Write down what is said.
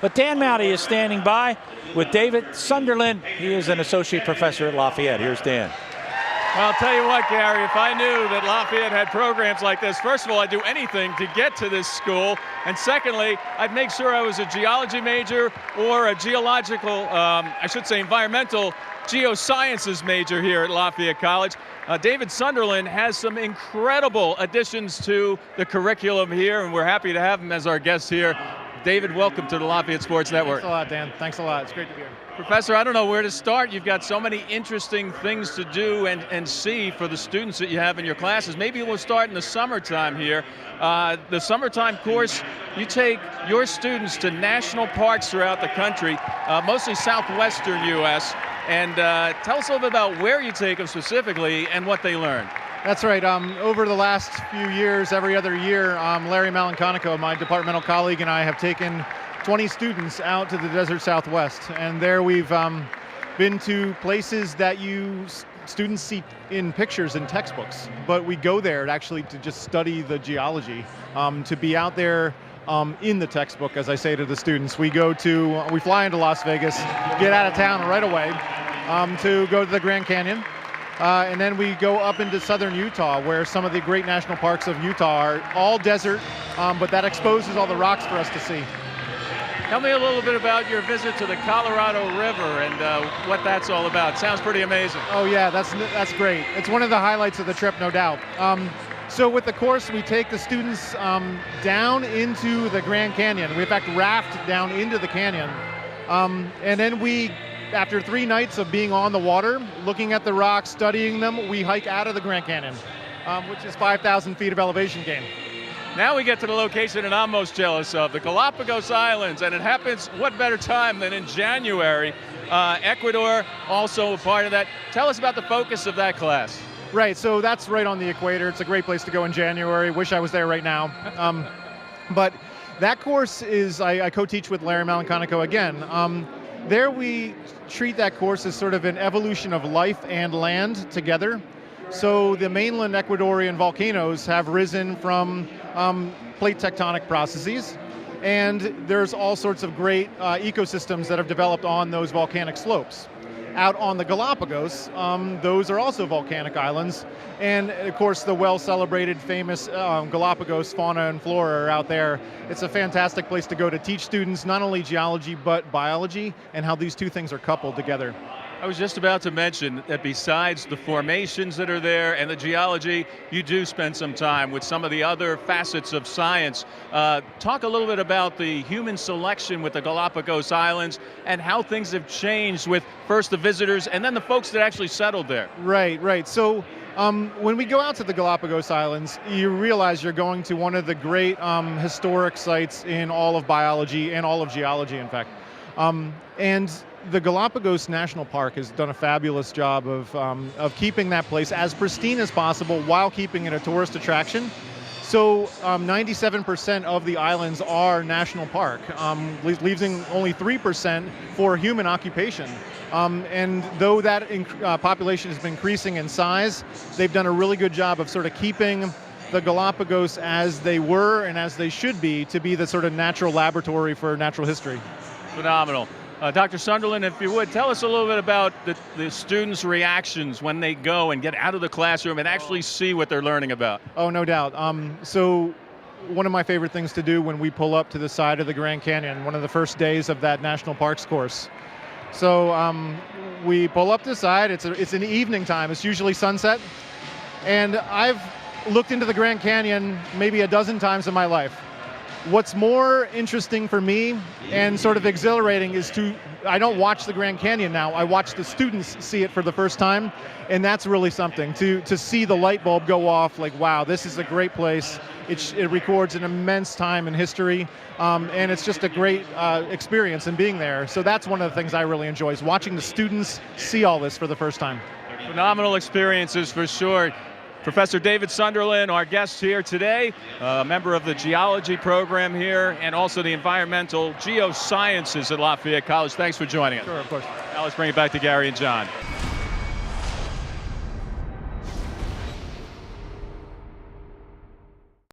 But Dan Mowdy is standing by with David Sunderlin. He is an associate professor at Lafayette. Here's Dan. Well, I'll tell you what, Gary, if I knew that Lafayette had programs like this, first of all, I'd do anything to get to this school. And secondly, I'd make sure I was a geology major or a geological, environmental geosciences major here at Lafayette College. David Sunderlin has some incredible additions to the curriculum here, and we're happy to have him as our guest here. David, welcome to the Lafayette Sports Network. Thanks a lot, Dan. Thanks a lot. It's great to be here. Professor, I don't know where to start. You've got so many interesting things to do and see for the students that you have in your classes. Maybe we'll start in the summertime here. The summertime course, you take your students to national parks throughout the country, mostly southwestern U.S., and tell us a little bit about where you take them specifically and what they learn. That's right. Over the last few years, every other year, Larry Malanconico, my departmental colleague, and I have taken 20 students out to the desert Southwest. And there we've been to places that students see in pictures in textbooks. But we go there actually to just study the geology, to be out there in the textbook, as I say to the students. We fly into Las Vegas, get out of town right away to go to the Grand Canyon. And then we go up into southern Utah, where some of the great national parks of Utah are all desert, but that exposes all the rocks for us to see. Tell me a little bit about your visit to the Colorado River and what that's all about. Sounds pretty amazing. Oh yeah, that's great. It's one of the highlights of the trip, no doubt. So with the course, we take the students down into the Grand Canyon. We in fact raft down into the canyon. And then after 3 nights of being on the water, looking at the rocks, studying them, we hike out of the Grand Canyon, which is 5,000 feet of elevation gain. Now we get to the location that I'm most jealous of, the Galapagos Islands, and it happens, what better time than in January. Ecuador, also a part of that. Tell us about the focus of that class. Right, so that's right on the equator. It's a great place to go in January. Wish I was there right now. But that course is, I co-teach with Larry Malanconico again. There we treat that course as sort of an evolution of life and land together. So the mainland Ecuadorian volcanoes have risen from plate tectonic processes, and there's all sorts of great ecosystems that have developed on those volcanic slopes. Out on the Galapagos, those are also volcanic islands, and of course the well-celebrated famous Galapagos fauna and flora are out there. It's a fantastic place to go to teach students not only geology but biology and how these two things are coupled together. I was just about to mention that besides the formations that are there and the geology, you do spend some time with some of the other facets of science. Talk a little bit about the human selection with the Galapagos Islands and how things have changed with first the visitors and then the folks that actually settled there. Right. So when we go out to the Galapagos Islands, you realize you're going to one of the great historic sites in all of biology and all of geology, in fact. And the Galapagos National Park has done a fabulous job of keeping that place as pristine as possible while keeping it a tourist attraction. So 97% of the islands are national park, leaving only 3% for human occupation. And though that population has been increasing in size, they've done a really good job of sort of keeping the Galapagos as they were and as they should be, to be the sort of natural laboratory for natural history. Phenomenal. Dr. Sunderlin, if you would, tell us a little bit about the students' reactions when they go and get out of the classroom and actually see what they're learning about. Oh, no doubt. So one of my favorite things to do when we pull up to the side of the Grand Canyon, one of the first days of that National Parks course. So we pull up to the side, it's an evening time, it's usually sunset, and I've looked into the Grand Canyon maybe a dozen times in my life. What's more interesting for me and sort of exhilarating is I don't watch the Grand Canyon now, I watch the students see it for the first time, and that's really something, to see the light bulb go off, like, wow, this is a great place. It records an immense time in history, and it's just a great experience in being there. So that's one of the things I really enjoy, is watching the students see all this for the first time. Phenomenal experiences for sure. Professor David Sunderlin, our guest here today, a member of the geology program here and also the environmental geosciences at Lafayette College. Thanks for joining us. Sure, of course. Now let's bring it back to Gary and John.